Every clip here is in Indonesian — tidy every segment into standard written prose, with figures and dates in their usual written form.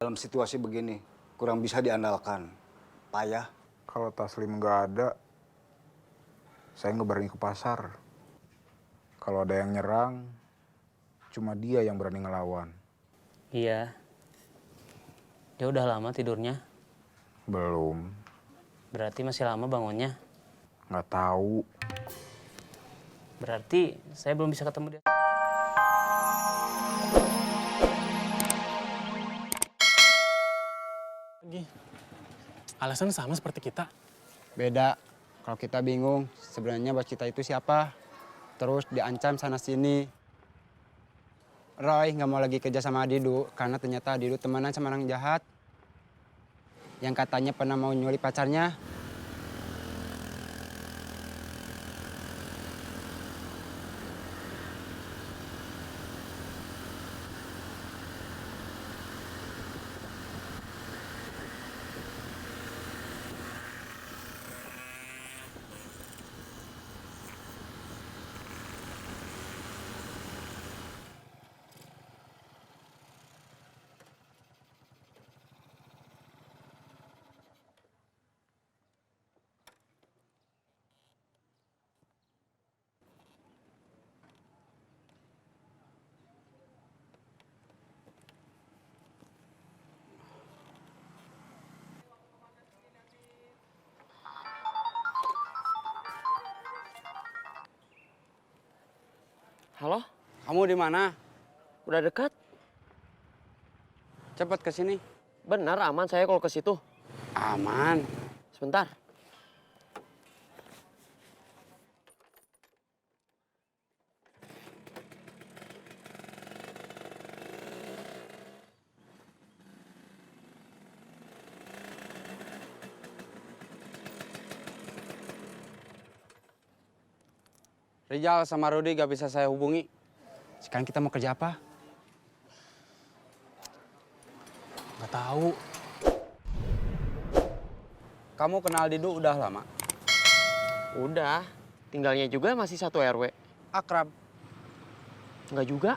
dalam situasi begini kurang bisa diandalkan. Payah. Kalau Taslim nggak ada, saya nggak berani ke pasar. Kalau ada yang nyerang, cuma dia yang berani ngelawan. Iya. Dia udah lama tidurnya. Belum, Berarti masih lama bangunnya. nggak tahu. Berarti saya belum bisa ketemu dia. Lagi. Alasan sama seperti kita. Beda. Kalau kita bingung sebenarnya bos kita itu siapa. Terus diancam sana sini. Roy nggak mau lagi kerja sama Didu karena ternyata Didu temenan sama orang jahat. Yang katanya pernah mau nyulik pacarnya. Halo, Kamu di mana? udah dekat? Cepat ke sini. Benar aman saya kalau ke situ. Aman. Sebentar. Rijal sama Rudi gak bisa saya hubungi. Sekarang kita mau kerja apa? Nggak tahu. Kamu kenal Didu udah lama? Udah, tinggalnya juga masih satu RW. Akrab. Nggak juga.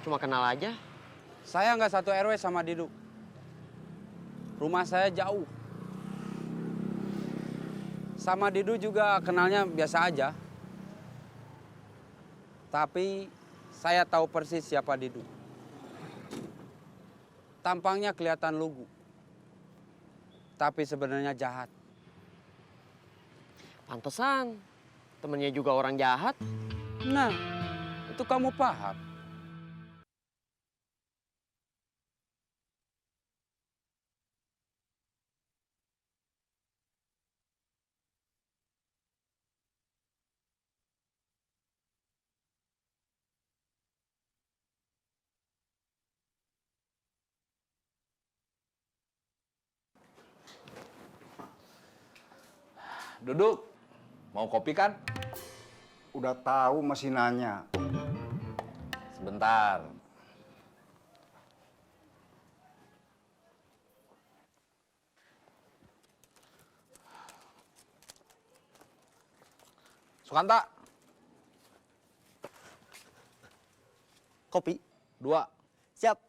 Cuma kenal aja. Saya nggak satu RW sama Didu. Rumah saya jauh. Sama Didu juga kenalnya biasa aja. Tapi saya tahu persis siapa Didu. Tampangnya kelihatan lugu. Tapi sebenarnya jahat. Pantesan. Temennya juga orang jahat. Nah, itu kamu paham. Duduk. Mau kopi kan? Udah tahu masih nanya. Sebentar. Sukanta. Kopi. 2. Siap.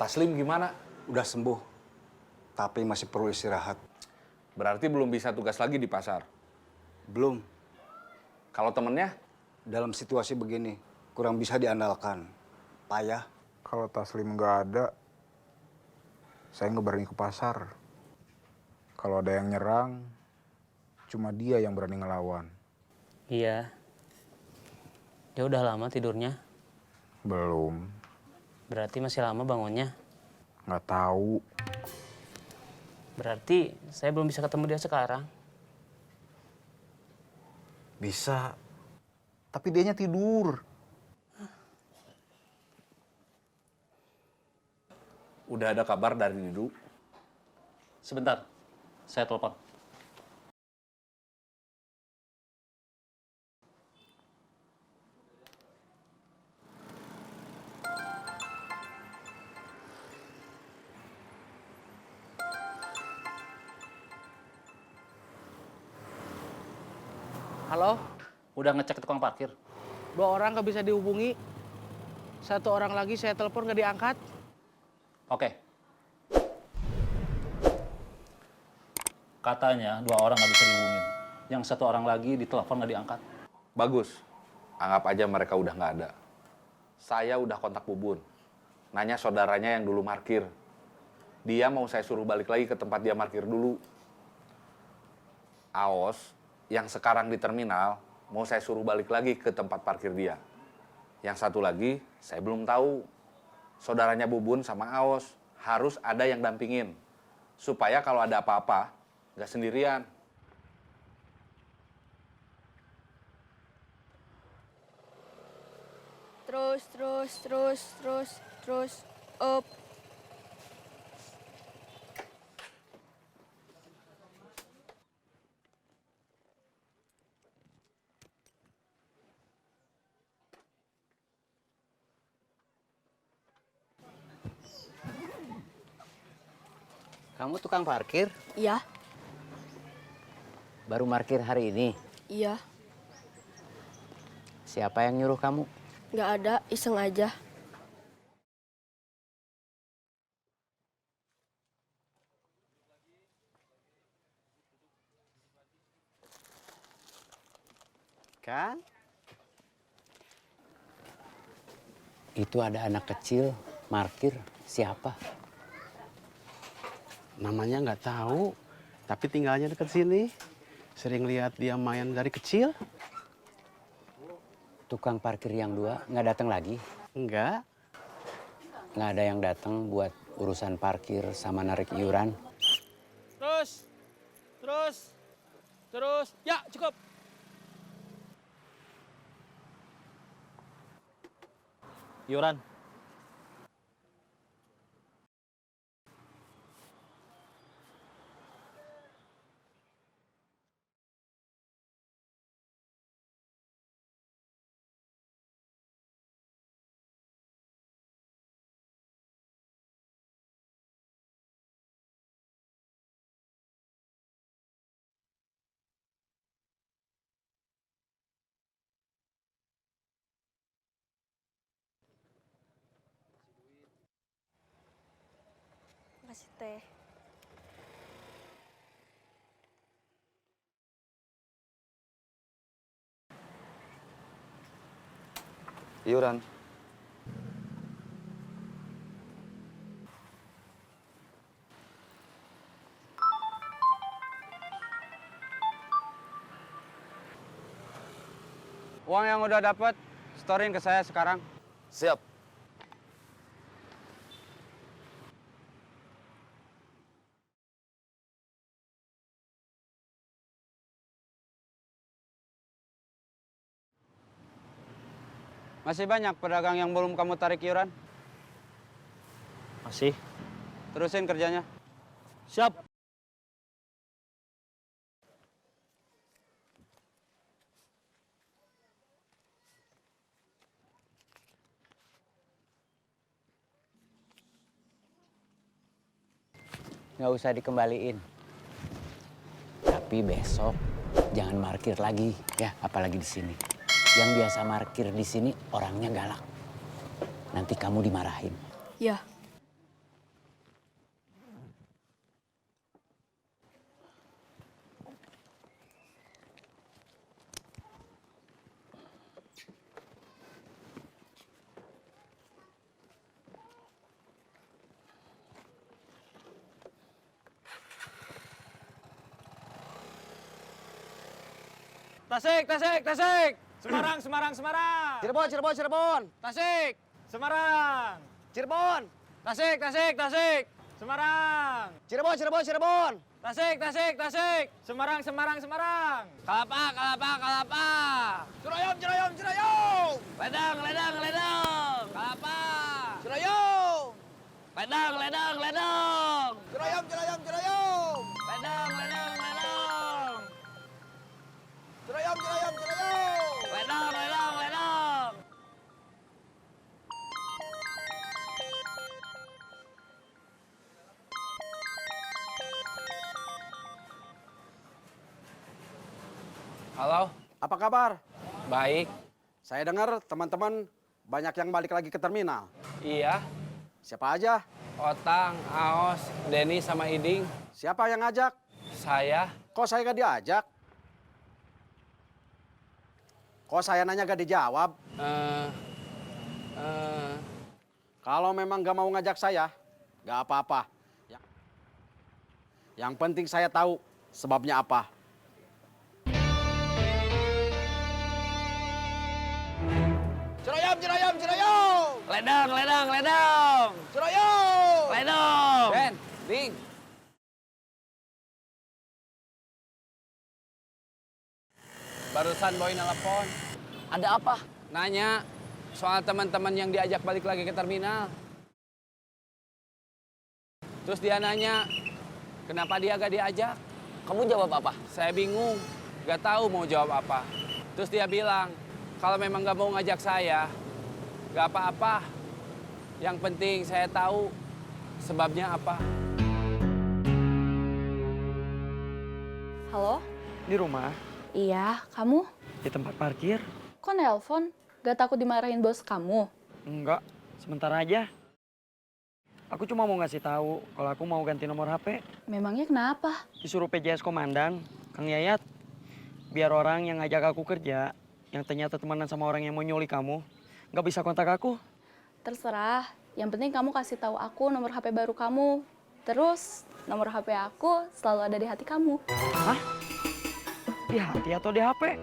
Taslim gimana? Udah sembuh. Tapi masih perlu istirahat. Berarti belum bisa tugas lagi di pasar. Belum. Kalau temennya? Dalam situasi begini kurang bisa diandalkan. Payah. Kalau Taslim nggak ada, saya nggak berani ke pasar. Kalau ada yang nyerang, cuma dia yang berani ngelawan. Iya. Dia udah lama tidurnya. Belum, Berarti masih lama bangunnya. nggak tahu. Berarti saya belum bisa ketemu dia sekarang. Bisa, tapi dianya tidur. Udah ada kabar dari Didu? Sebentar, saya telepon. Halo, Udah ngecek ke tukang parkir? 2 orang nggak bisa dihubungi. 1 orang lagi saya telepon nggak diangkat. Oke. Katanya 2 orang nggak bisa dihubungin. Yang 1 orang lagi ditelepon nggak diangkat. Bagus. Anggap aja mereka udah nggak ada. Saya udah kontak Bubun. Nanya saudaranya yang dulu parkir. Dia mau saya suruh balik lagi ke tempat dia parkir dulu. Aos, yang sekarang di terminal, mau saya suruh balik lagi ke tempat parkir dia. Yang satu lagi, saya belum tahu. Saudaranya Bubun sama Aos, harus ada yang dampingin. Supaya kalau ada apa-apa, nggak sendirian. Terus, up. Kamu tukang parkir? Iya, Baru parkir hari ini? iya. Siapa yang nyuruh kamu? Nggak ada, iseng aja. Kan? Itu ada anak kecil, parkir. Siapa? Namanya nggak tahu, tapi tinggalnya deket sini. Sering lihat dia main dari kecil. Tukang parkir yang 2 nggak datang lagi? Enggak. Nggak ada yang datang buat urusan parkir sama narik iuran? Terus. Ya, cukup. Iuran. Makasih teh. Iuran. Uang yang udah dapat, storein ke saya sekarang. Siap. Masih banyak pedagang yang belum kamu tarik iuran. Masih. Terusin kerjanya. Siap. Nggak usah dikembaliin. Tapi besok jangan parkir lagi, ya, apalagi di sini. Yang biasa parkir di sini orangnya galak. Nanti kamu dimarahin. Ya. Tasik. Semarang. Cirebon. Tasik. Semarang. Cirebon. Tasik. Semarang. Cirebon. Tasik. Semarang. Kalapa. Ciroyom. Ledang. Kalapa. Ciroyom. Ledang. Ciroyom. Ledang. Ciroyom. Ledang. Halo, Apa kabar? Baik. Saya dengar teman-teman banyak yang balik lagi ke terminal. Iya. Siapa aja? Otang, Aos, Denny sama Iding. Siapa yang ngajak? Saya. Kok saya gak diajak? Kok saya nanya gak dijawab? Kalau memang gak mau ngajak saya, gak apa-apa. Yang penting saya tahu sebabnya apa. Ciroyom, Ciroyom, Ciroyom! Ledang, ledang, ledang. Ciroyom! Ledang. Ben, Ding. Barusan Boy nelpon. Ada apa? Nanya soal teman-teman yang diajak balik lagi ke terminal. Terus dia nanya, kenapa dia gak diajak? Kamu jawab apa? Saya bingung, gak tahu mau jawab apa. Terus dia bilang, kalau memang gak mau ngajak saya, gak apa-apa. Yang penting saya tahu sebabnya apa. Halo? Di rumah, Iya, kamu? di tempat parkir. Kok nelpon? Gak takut dimarahin bos kamu? Enggak, sebentar aja. Aku cuma mau ngasih tahu kalau aku mau ganti nomor HP. Memangnya kenapa? Disuruh PJS Komandan, Kang Yayat. Biar orang yang ngajak aku kerja, yang ternyata temenan sama orang yang mau nyulik kamu, nggak bisa kontak aku. Terserah. Yang penting kamu kasih tahu aku nomor HP baru kamu. Terus, nomor HP aku selalu ada di hati kamu. Hah? Di hati atau di HP?